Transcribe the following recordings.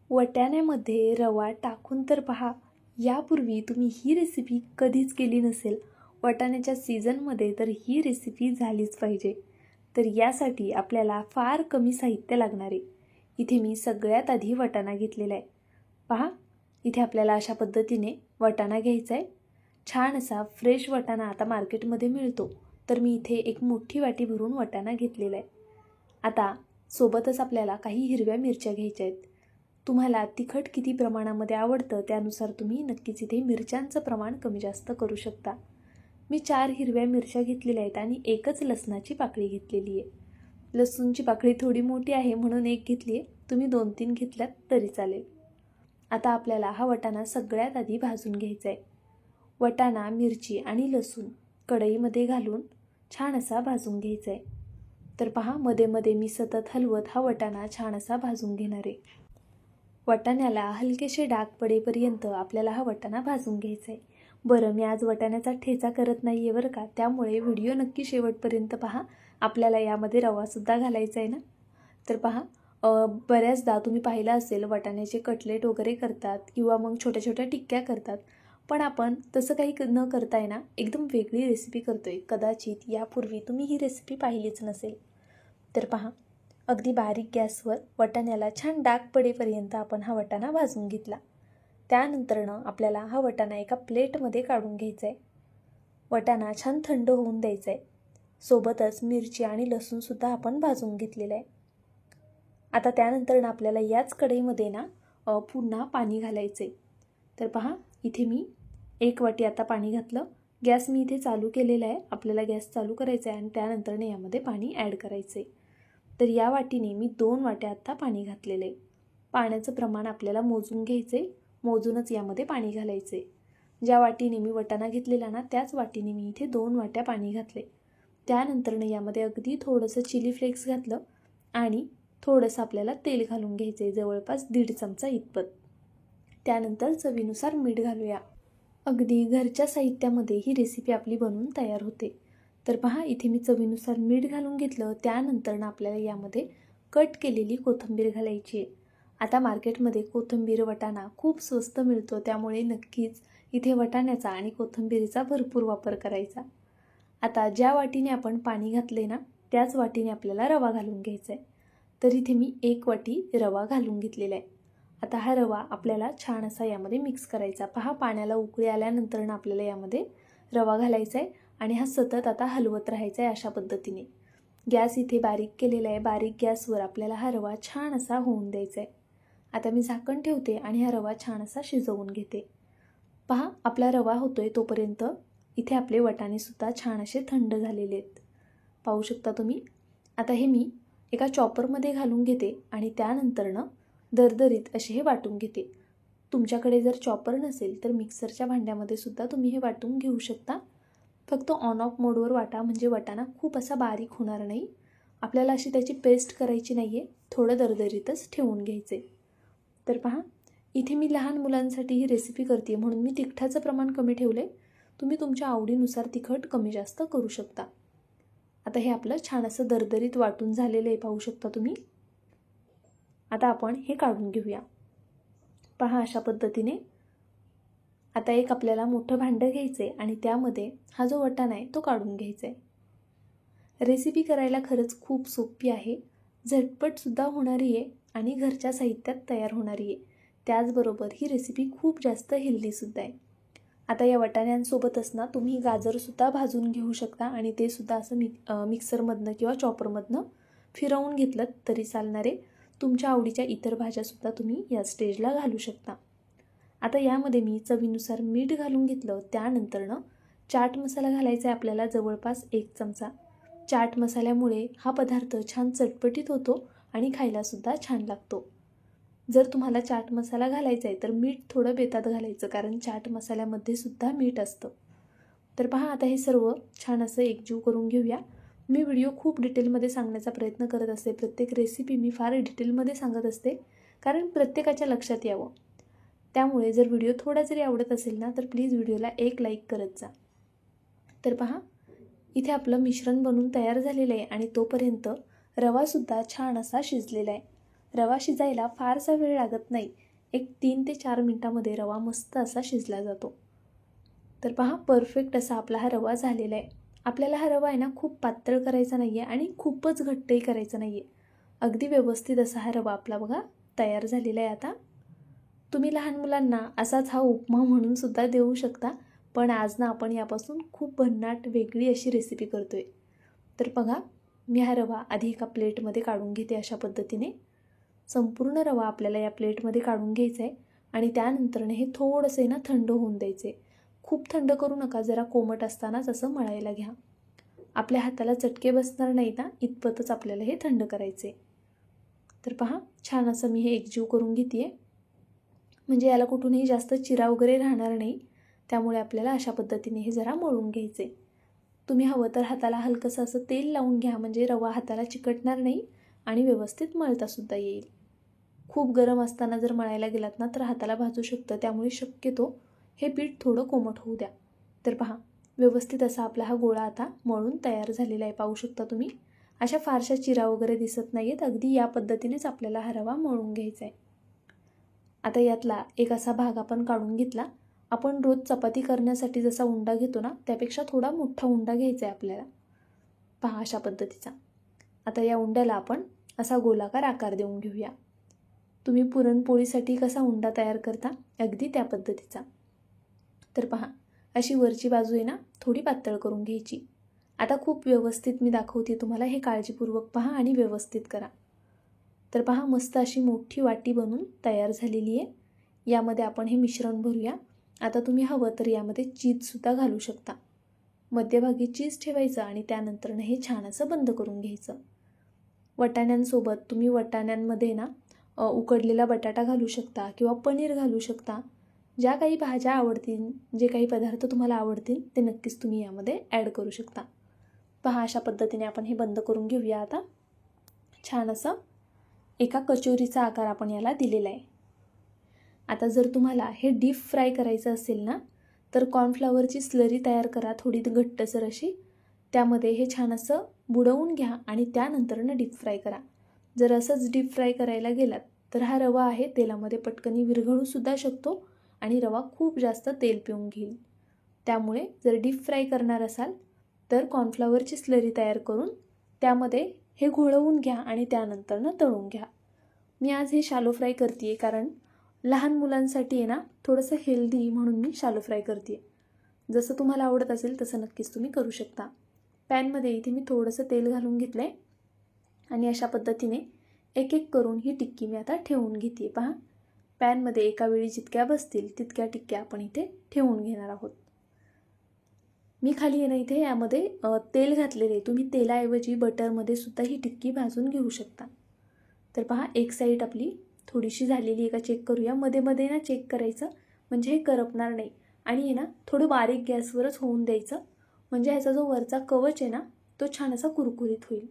वाटाण्यामध्ये रवा टाकून तर पहा. यापूर्वी तुम्ही ही रेसिपी कधीच केली नसेल. वाटाण्याच्या सीझनमध्ये तर ही रेसिपी झालीच पाहिजे. तर यासाठी आपल्याला फार कमी साहित्य लागणार आहे. इथे मी सगळ्यात आधी वाटाणा घेतलेला आहे. पहा, इथे आपल्याला अशा पद्धतीने वाटाणा घ्यायचा आहे. छान असा फ्रेश वाटाणा आता मार्केटमध्ये मिळतो. तर मी इथे एक मोठी वाटी भरून वाटाणा घेतलेला आहे. आता सोबतच आपल्याला काही हिरव्या मिरच्या घ्यायच्या आहेत. तुम्हाला तिखट किती प्रमाणामध्ये आवडतं त्यानुसार तुम्ही नक्कीच इथे मिरच्यांचं प्रमाण कमी जास्त करू शकता. मी 4 हिरव्या मिरच्या घेतलेल्या आहेत आणि एकच लसणाची पाकळी घेतलेली आहे. लसूणची पाकळी थोडी मोठी आहे म्हणून एक घेतली आहे. तुम्ही 2-3 घेतल्यात तरी चालेल. आता आपल्याला हा वाटाणा सगळ्यात आधी भाजून घ्यायचा आहे. वाटाणा, मिरची आणि लसूण कढईमध्ये घालून छान असा भाजून घ्यायचा आहे. तर पहा, मध्ये मध्ये मी सतत हलवत हा वाटाणा छान असा भाजून घेणार आहे. वाटाण्याला हलकेसे डाग पडेपर्यंत आपल्याला हा वाटाणा भाजून घ्यायचा आहे. बरं, मी आज वाटाण्याचा ठेचा करत नाही आहे बरं का, त्यामुळे व्हिडिओ नक्की शेवटपर्यंत पहा. आपल्याला यामध्ये रवासुद्धा घालायचा आहे ना. तर पहा, बऱ्याचदा तुम्ही पाहिलं असेल वाटाण्याचे कटलेट वगैरे करतात किंवा मग छोट्या छोट्या टिक्क्या करतात. पण आपण तसं काही न करताय ना, एकदम वेगळी रेसिपी करतोय. कदाचित यापूर्वी तुम्ही ही रेसिपी पाहिलीच नसेल. तर पहा, अगदी बारीक गॅसवर वाटाण्याला छान डाग पडेपर्यंत आपण हा वाटाणा भाजून घेतला. त्यानंतरनं आपल्याला हा वाटाणा एका प्लेटमध्ये काढून घ्यायचा आहे. वाटाणा छान थंड होऊन द्यायचा आहे. सोबतच मिरची आणि लसूणसुद्धा आपण भाजून घेतलेलं आहे. आता त्यानंतरनं आपल्याला याच कढईमध्ये ना पुन्हा पाणी घालायचं आहे. तर पहा, इथे मी 1 वाटी आता पाणी घातलं. गॅस मी इथे चालू केलेला आहे. आपल्याला गॅस चालू करायचा आहे आणि त्यानंतरनं यामध्ये पाणी ॲड करायचं आहे. तर या वाटीने मी 2 वाट्या आत्ता पाणी घातलेलं आहे. पाण्याचं प्रमाण आपल्याला मोजून घ्यायचं आहे. मोजूनच यामध्ये पाणी घालायचं आहे. ज्या वाटीने मी वाटाणा घेतलेला ना, त्याच वाटीने मी इथे 2 वाट्या पाणी घातले. त्यानंतरनं यामध्ये अगदी थोडंसं चिली फ्लेक्स घातलं आणि थोडंसं आपल्याला तेल घालून घ्यायचं आहे, जवळपास 1.5 चमचा इतपत. त्यानंतर चवीनुसार मीठ घालूया. अगदी घरच्या साहित्यामध्ये ही रेसिपी आपली बनवून तयार होते. तर पहा, इथे मी चवीनुसार मीठ घालून घेतलं. त्यानंतरनं आपल्याला यामध्ये कट केलेली कोथिंबीर घालायची आहे. आता मार्केटमध्ये कोथिंबीर, वाटाणा खूप स्वस्त मिळतो, त्यामुळे नक्कीच इथे वाटाण्याचा आणि कोथिंबीरीचा भरपूर वापर करायचा. आता ज्या वाटीने आपण पाणी घातले ना, त्याच वाटीने आपल्याला रवा घालून घ्यायचा आहे. तर इथे मी 1 वाटी रवा घालून घेतलेला आहे. आता हा रवा आपल्याला छान असा यामध्ये मिक्स करायचा. पहा, पाण्याला उकळी आल्यानंतर आपल्याला यामध्ये रवा घालायचा आहे आणि हा सतत आता हलवत राहायचा आहे अशा पद्धतीने. गॅस इथे बारीक केलेला आहे. बारीक गॅसवर आपल्याला हा रवा छान असा होऊन द्यायचा आहे. आता मी झाकण ठेवते आणि हा रवा छान असा शिजवून घेते. पहा, आपला रवा होतोय तोपर्यंत इथे आपले वाटाणेसुद्धा छान असे थंड झालेले आहेत. पाहू शकता तुम्ही. आता हे मी एका चॉपरमध्ये घालून घेते आणि त्यानंतरनं दरदरीत असे हे वाटून घेते. तुमच्याकडे जर चॉपर नसेल तर मिक्सरच्या भांड्यामध्ये सुद्धा तुम्ही हे वाटून घेऊ शकता. फक्त ऑन ऑफ मोडवर वाटा, म्हणजे वाटाणा खूप असा बारीक होणार नाही. आपल्याला अशी त्याची पेस्ट करायची नाही आहे, थोडं दरदरीतच ठेवून घ्यायचे. तर पहा, इथे मी लहान मुलांसाठी ही रेसिपी करते म्हणून मी तिखटाचं प्रमाण कमी ठेवले. तुम्ही तुमच्या आवडीनुसार तिखट कमी जास्त करू शकता. आता हे आपलं छान असं दरदरीत वाटून झालेलं आहे, पाहू शकता तुम्ही. आता आपण हे काढून घेऊया. पहा, अशा पद्धतीने. आता एक आपल्याला मोठं भांडं घ्यायचं आहे आणि त्यामध्ये हा जो वाटाणा आहे तो काढून घ्यायचा आहे. रेसिपी करायला खरंच खूप सोपी आहे, झटपटसुद्धा होणारी आहे आणि घरच्या साहित्यात तयार होणारी आहे. त्याचबरोबर ही रेसिपी खूप जास्त हेल्दीसुद्धा आहे. आता या वाटाण्यांसोबतच ना तुम्ही गाजरसुद्धा भाजून घेऊ शकता आणि ते सुद्धा असं मिक्सरमधनं किंवा चॉपरमधनं फिरवून घेतलं तरी चालणार आहे. तुमच्या आवडीच्या इतर भाज्यासुद्धा तुम्ही या स्टेजला घालू शकता. आता यामध्ये मी चवीनुसार मीठ घालून घेतलं. त्यानंतरनं चाट मसाला घालायचा आहे आपल्याला, जवळपास 1 चमचा. चाट मसाल्यामुळे हा पदार्थ छान चटपटीत होतो आणि खायलासुद्धा छान लागतो. जर तुम्हाला चाट मसाला घालायचा आहे तर मीठ थोडं बेतात घालायचं, कारण चाट मसाल्यामध्ये सुद्धा मीठ असतं. तर पहा, आता हे सर्व छान असं एकजीव करून घेऊया. मी व्हिडिओ खूप डिटेलमध्ये सांगण्याचा प्रयत्न करत असते. प्रत्येक रेसिपी मी फार डिटेलमध्ये सांगत असते, कारण प्रत्येकाच्या लक्षात यावं. त्यामुळे जर व्हिडिओ थोडा जरी आवडत असेल ना तर प्लीज व्हिडिओला एक लाईक करत जा. तर पहा, इथे आपलं मिश्रण बनवून तयार झालेलं आहे आणि तोपर्यंत रवासुद्धा छान असा शिजलेला आहे. रवा शिजायला फारसा वेळ लागत नाही. एक 3 ते 4 मिनटामध्ये रवा मस्त असा शिजला जातो. तर पहा परफेक्ट असा आपला हा रवा झालेला आहे. आपल्याला हा रवा आहे ना खूप पातळ करायचा नाही आहे आणि खूपच घट्टही करायचा नाही आहे. अगदी व्यवस्थित असा हा रवा आपला बघा तयार झालेला आहे. आता तुम्ही लहान मुलांना असाच हा उपमा म्हणून सुद्धा देऊ शकता, पण आज ना आपण यापासून खूप भन्नाट वेगळी अशी रेसिपी करतोय. तर बघा मी हा रवा आधी एका प्लेटमध्ये काढून घेते. अशा पद्धतीने संपूर्ण रवा आपल्याला या प्लेटमध्ये काढून घ्यायचा आहे आणि त्यानंतरने हे थोडंसं ना थंड होऊन द्यायचे. खूप थंड करू नका, जरा कोमट असतानाच असं मळायला घ्या. आपल्या हाताला चटके बसणार नाही ना इतपतच आपल्याला हे थंड करायचे. तर पहा छान असं मी हे एकजीव करून घेते आहे, म्हणजे याला कुठूनही जास्त चिरा वगैरे राहणार नाही. त्यामुळे आपल्याला अशा पद्धतीने हे जरा मळून घ्यायचे. तुम्ही हवं तर हाताला हलकंसं असं तेल लावून घ्या, म्हणजे रवा हाताला चिकटणार नाही आणि व्यवस्थित मळतासुद्धा येईल. खूप गरम असताना जर मळायला गेलात ना तर हाताला भाजू शकतं, त्यामुळे शक्यतो हे पीठ थोडं कोमट होऊ द्या. तर पहा व्यवस्थित असा आपला हा गोळा आता मळून तयार झालेला आहे. पाहू शकता तुम्ही अशा फारशा चिरा वगैरे दिसत नाही आहेत. अगदी या पद्धतीनेच आपल्याला हा रवा मळून घ्यायचा आहे. आता यातला एक असा भाग आपण काढून घेतला. आपण रोज चपाती करण्यासाठी जसा उंडा घेतो ना त्यापेक्षा थोडा मोठा उंडा घ्यायचा आहे आपल्याला. पहा अशा पद्धतीचा. आता या उंड्याला आपण असा गोलाकार आकार देऊन घेऊया. तुम्ही पुरणपोळीसाठी कसा उंडा तयार करता अगदी त्या पद्धतीचा. तर पहा अशी वरची बाजू आहे ना थोडी पातळ करून घ्यायची. आता खूप व्यवस्थित मी दाखवते तुम्हाला, हे काळजीपूर्वक पहा आणि व्यवस्थित करा. तर पहा मस्त अशी मोठी वाटी बनून तयार झालेली आहे. यामध्ये आपण हे मिश्रण भरूया. आता तुम्ही हवं तर यामध्ये चीजसुद्धा घालू शकता. मध्यभागी चीज ठेवायचं आणि त्यानंतरनं हे छान असं बंद करून घ्यायचं. वाटाण्यांसोबत तुम्ही वाटाण्यांमध्ये ना उकडलेला बटाटा घालू शकता किंवा पनीर घालू शकता. ज्या काही भाज्या आवडतील, जे काही पदार्थ तुम्हाला आवडतील ते नक्कीच तुम्ही यामध्ये ॲड करू शकता. पहा अशा पद्धतीने आपण हे बंद करून घेऊया. आता छान असं एका कचोरीचा आकार आपण याला दिलेला आहे. आता जर तुम्हाला हे डीप फ्राय करायचं असेल ना तर कॉर्नफ्लॉवरची स्लरी तयार करा थोडी घट्टसर अशी. त्यामध्ये हे छान असं बुडवून घ्या आणि त्यानंतरनं डीप फ्राय करा. जर असंच डीप फ्राय करायला गेलात तर हा रवा आहे तेलामध्ये पटकनी विरघळूसुद्धा शकतो आणि रवा खूप जास्त तेल पिऊन घेईल. त्यामुळे जर डीप फ्राय करणार असाल तर कॉर्नफ्लॉवरची स्लरी तयार करून त्यामध्ये हे घोळवून घ्या आणि त्यानंतरनं तळून घ्या. मी आज हे शालो फ्राय करते आहे, कारण लहान मुलांसाठी आहे ना थोडंसं हेल्दी म्हणून मी शालो फ्राय करते आहे. जसं तुम्हाला आवडत असेल तसं नक्कीच तुम्ही करू शकता. पॅनमध्ये इथे मी थोडंसं तेल घालून घेतलं आहे आणि अशा पद्धतीने एक एक करून ही टिक्की मी आता ठेवून घेते. पहा पॅनमध्ये एका वेळी जितक्या बसतील तितक्या टिक्क्या आपण इथे ठेवून घेणार आहोत. मी खाली आहे ना इथे यामध्ये तेल घातलेले, तुम्ही तेलाऐवजी बटरमध्ये सुद्धा ही टिक्की भाजून घेऊ शकता. तर पहा एक साईड आपली थोडीशी झालेली आहे का चेक करूया. मध्ये मध्ये ना चेक करायचं, म्हणजे हे करपणार नाही. आणि आहे ना थोडं बारीक गॅसवरच होऊन द्यायचं, म्हणजे ह्याचा जो वरचा कवच आहे ना तो छान असा कुरकुरीत होईल.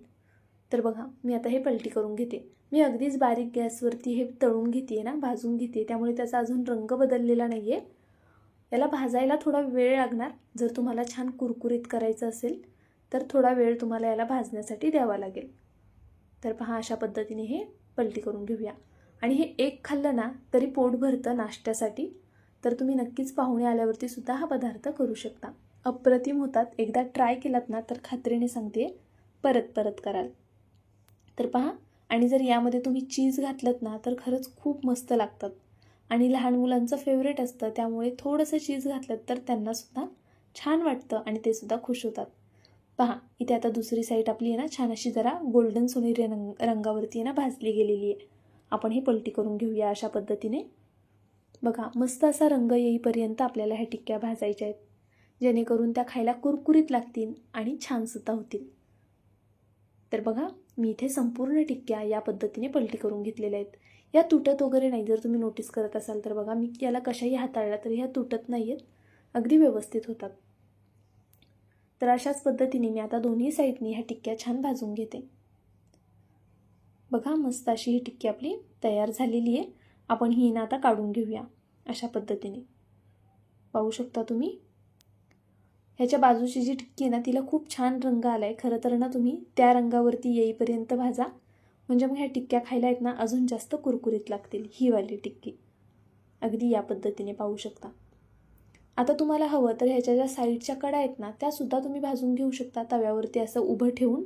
तर बघा मी आता हे पलटी करून घेते. मी अगदीच बारीक गॅसवरती हे तळून घेते ना, भाजून घेते, त्यामुळे त्याचा अजून रंग बदललेला नाही आहे. याला भाजायला थोडा वेळ लागणार. जर तुम्हाला छान कुरकुरीत करायचं असेल तर थोडा वेळ तुम्हाला याला भाजण्यासाठी द्यावा लागेल. तर पहा अशा पद्धतीने हे पलटी करून घेऊया. आणि हे एक खाल्लं ना तरी पोट भरतं नाश्त्यासाठी. तर तुम्ही नक्कीच पाहुणे आल्यावरती सुद्धा हा पदार्थ करू शकता. अप्रतिम होतात. एकदा ट्राय केलात ना तर खात्रीने सांगते परत परत कराल. तर पहा, आणि जर यामध्ये तुम्ही चीज घातलंत ना तर खरंच खूप मस्त लागतात आणि लहान मुलांचं फेवरेट असतं. त्यामुळे थोडंसं चीज घातलं तर त्यांनासुद्धा छान वाटतं आणि ते सुद्धा खुश होतात. पहा इथे आता दुसरी साईड आपली आहे ना छान अशी जरा गोल्डन सोनेरी रंगावरती आहे ना भाजली गेलेली आहे. आपण हे पलटी करून घेऊया अशा पद्धतीने. बघा मस्त असा रंग येईपर्यंत आपल्याला ह्या टिक्क्या भाजायच्या आहेत, जेणेकरून त्या खायला कुरकुरीत लागतील आणि छानसुद्धा होतील. तर बघा मी इथे संपूर्ण टिक्क्या या पद्धतीने पलटी करून घेतलेल्या आहेत. या तुटत वगैरे नाही. जर तुम्ही नोटीस करत असाल तर बघा मी याला कशाही हाताळला तरी ह्या तुटत नाही आहेत, अगदी व्यवस्थित होतात. तर अशाच पद्धतीने मी आता दोन्ही साईडनी ह्या टिक्क्या छान भाजून घेते. बघा मस्त अशी ही टिक्की आपली तयार झालेली आहे. आपण ही ना आता काढून घेऊया अशा पद्धतीने. पाहू शकता तुम्ही ह्याच्या बाजूची जी टिक्की आहे ना तिला खूप छान रंग आला आहे. खरं तर ना तुम्ही त्या रंगावरती येईपर्यंत भाजा, म्हणजे मग ह्या टिक्क्या खायला आहेत ना अजून जास्त कुरकुरीत लागतील. ही वाली टिक्की अगदी या पद्धतीने पाहू शकता. आता तुम्हाला हवं तर ह्याच्या ज्या साईडच्या कडा आहेत ना त्यासुद्धा तुम्ही भाजून घेऊ शकता तव्यावरती असं उभं ठेवून.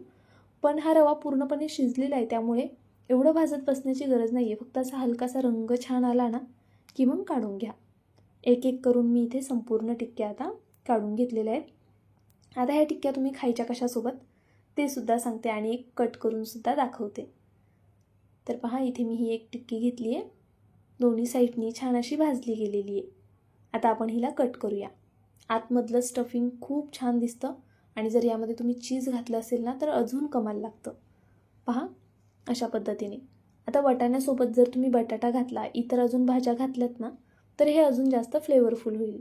पण हा रवा पूर्णपणे शिजलेला आहे त्यामुळे एवढं भाजत बसण्याची गरज नाही आहे. फक्त असा हलकासा रंग छान आला ना की मग काढून घ्या. एक एक करून मी इथे संपूर्ण टिक्क्या आता काढून घेतलेल्या आहेत. आता ह्या टिक्क्या तुम्ही खायच्या कशासोबत ते सुद्धा सांगते आणि एक कट करून सुद्धा दाखवते. तर पहा इथे मी ही एक टिक्की घेतली आहे. दोन्ही साईडनी छान अशी भाजली गेलेली आहे. आता आपण हिला कट करूया. आतमधलं स्टफिंग खूप छान दिसतं आणि जर यामध्ये तुम्ही चीज घातलं असेल ना तर अजून कमाल लागतं. पहा अशा पद्धतीने. आता वाटाण्यासोबत जर तुम्ही बटाटा घातला, इतर अजून भाज्या घातल्यात ना तर हे अजून जास्त फ्लेवरफुल होईल.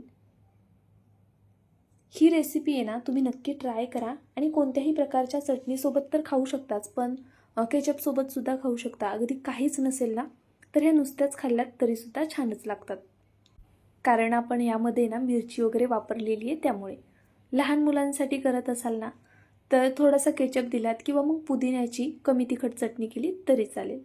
ही रेसिपी आहे ना तुम्ही नक्की ट्राय करा आणि कोणत्याही प्रकारच्या चटणीसोबत तर खाऊ शकताच, पण केचपसोबतसुद्धा खाऊ शकता. अगदी काहीच नसेल ना तर हे नुसत्याच खाल्ल्यात तरीसुद्धा छानच लागतात. कारण आपण यामध्ये ना मिरची वगैरे वापरलेली आहे त्यामुळे. लहान मुलांसाठी करत असाल ना तर थोडासा केचप दिलात किंवा मग पुदिन्याची कमी तिखट चटणी केली तरी चालेल.